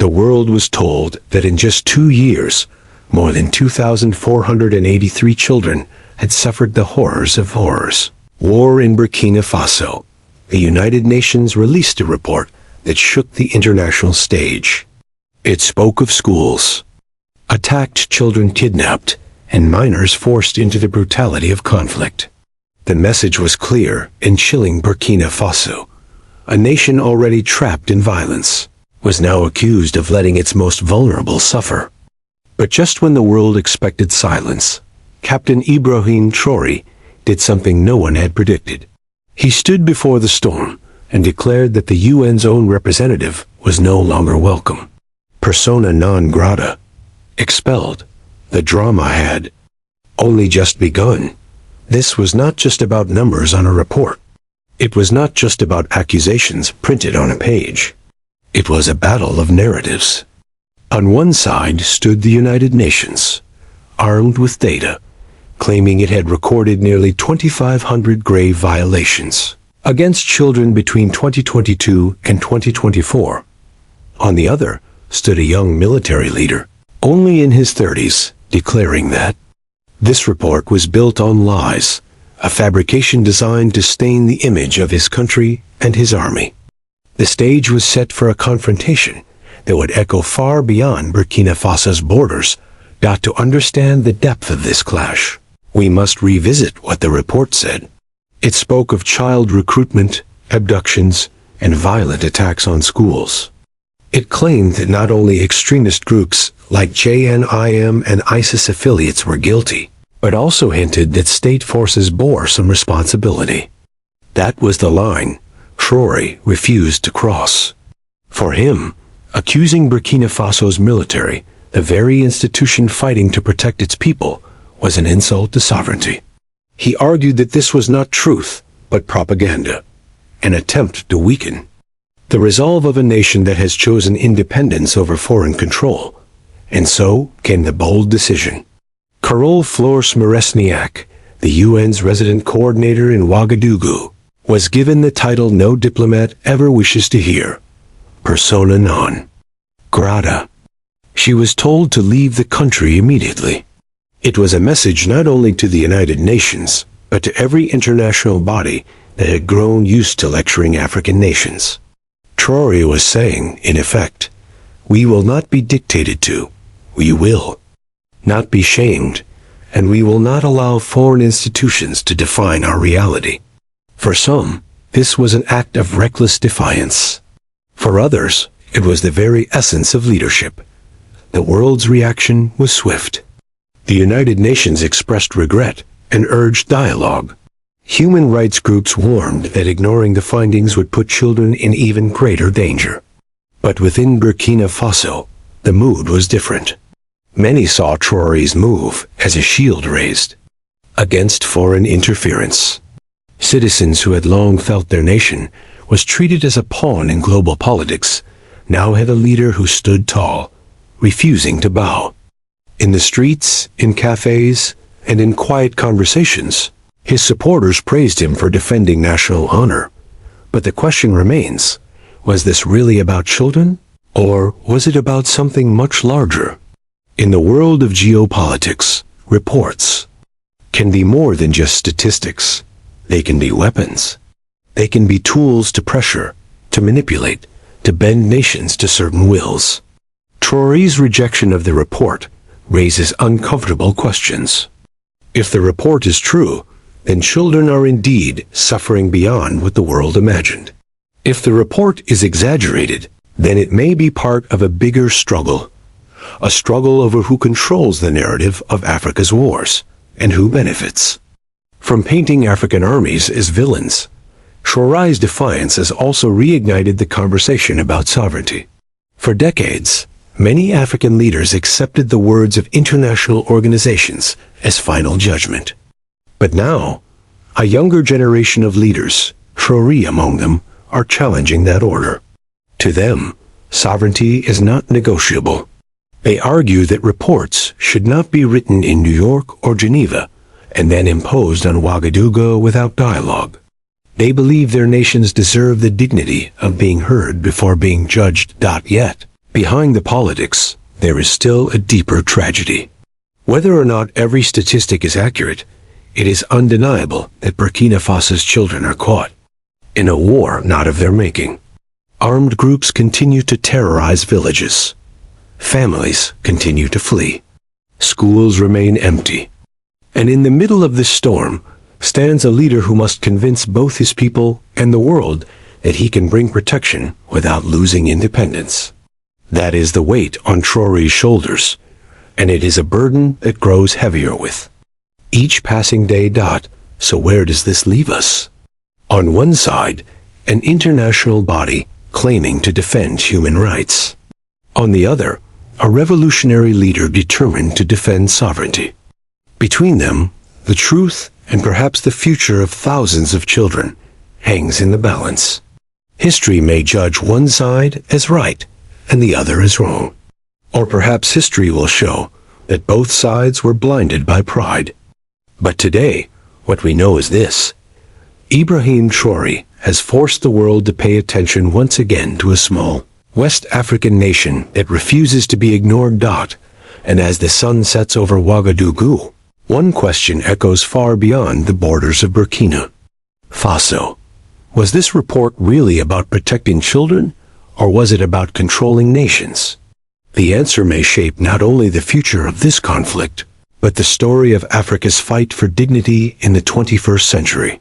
The world was told that in just 2 years, more than 2,483 children had suffered the horrors of horrors. War in Burkina Faso. The United Nations released a report that shook the international stage. It spoke of schools, attacked children kidnapped, and minors forced into the brutality of conflict. The message was clear and chilling. Burkina Faso, a nation already trapped in violence, was now accused of letting its most vulnerable suffer. But just when the world expected silence, Captain Ibrahim Traoré did something no one had predicted. He stood before the storm and declared that the UN's own representative was no longer welcome. Persona non grata. Expelled. The drama had only just begun. This was not just about numbers on a report. It was not just about accusations printed on a page. It was a battle of narratives. On one side stood the United Nations, armed with data, claiming it had recorded nearly 2,500 grave violations against children between 2022 and 2024. On the other stood a young military leader, only in his 30s, declaring that this report was built on lies, a fabrication designed to stain the image of his country and his army. The stage was set for a confrontation that would echo far beyond Burkina Faso's borders. To understand the depth of this clash, we must revisit what the report said. It spoke of child recruitment, abductions, and violent attacks on schools. It claimed that not only extremist groups like JNIM and ISIS affiliates were guilty, but also hinted that state forces bore some responsibility. That was the line Traoré refused to cross. For him, accusing Burkina Faso's military, the very institution fighting to protect its people, was an insult to sovereignty. He argued that this was not truth, but propaganda, an attempt to weaken the resolve of a nation that has chosen independence over foreign control. And so came the bold decision. Carole Flores Maresniak, the UN's resident coordinator in Ouagadougou, was given the title no diplomat ever wishes to hear, persona non grata. She was told to leave the country immediately. It was a message not only to the United Nations, but to every international body that had grown used to lecturing African nations. Traoré was saying, in effect, we will not be dictated to, we will not be shamed, and we will not allow foreign institutions to define our reality. For some, this was an act of reckless defiance. For others, it was the very essence of leadership. The world's reaction was swift. The United Nations expressed regret and urged dialogue. Human rights groups warned that ignoring the findings would put children in even greater danger. But within Burkina Faso, the mood was different. Many saw Traoré's move as a shield raised against foreign interference. Citizens who had long felt their nation was treated as a pawn in global politics now had a leader who stood tall, refusing to bow. In the streets, in cafes, and in quiet conversations, his supporters praised him for defending national honor. But the question remains, was this really about children? Or was it about something much larger? In the world of geopolitics, reports can be more than just statistics. They can be weapons. They can be tools to pressure, to manipulate, to bend nations to certain wills. Traoré's rejection of the report raises uncomfortable questions. If the report is true, then children are indeed suffering beyond what the world imagined. If the report is exaggerated, then it may be part of a bigger struggle, a struggle over who controls the narrative of Africa's wars and who benefits. From painting African armies as villains, Traoré's defiance has also reignited the conversation about sovereignty. For decades, many African leaders accepted the words of international organizations as final judgment. But now, a younger generation of leaders, Traoré among them, are challenging that order. To them, sovereignty is not negotiable. They argue that reports should not be written in New York or Geneva and then imposed on Ouagadougou without dialogue. They believe their nations deserve the dignity of being heard before being judged. Yet, Behind the politics, there is still a deeper tragedy. Whether or not every statistic is accurate, it is undeniable that Burkina Faso's children are caught in a war not of their making. Armed groups continue to terrorize villages. Families continue to flee. Schools remain empty. And in the middle of this storm stands a leader who must convince both his people and the world that he can bring protection without losing independence. That is the weight on Traoré's shoulders, and it is a burden that grows heavier with each passing day. So where does this leave us? On one side, an international body claiming to defend human rights. On the other, a revolutionary leader determined to defend sovereignty. Between them, the truth and perhaps the future of thousands of children hangs in the balance. History may judge one side as right and the other as wrong. Or perhaps history will show that both sides were blinded by pride. But today, what we know is this: Ibrahim Traoré has forced the world to pay attention once again to a small West African nation that refuses to be ignored. And as the sun sets over Ouagadougou, one question echoes far beyond the borders of Burkina Faso. Was this report really about protecting children, or was it about controlling nations? The answer may shape not only the future of this conflict, but the story of Africa's fight for dignity in the 21st century.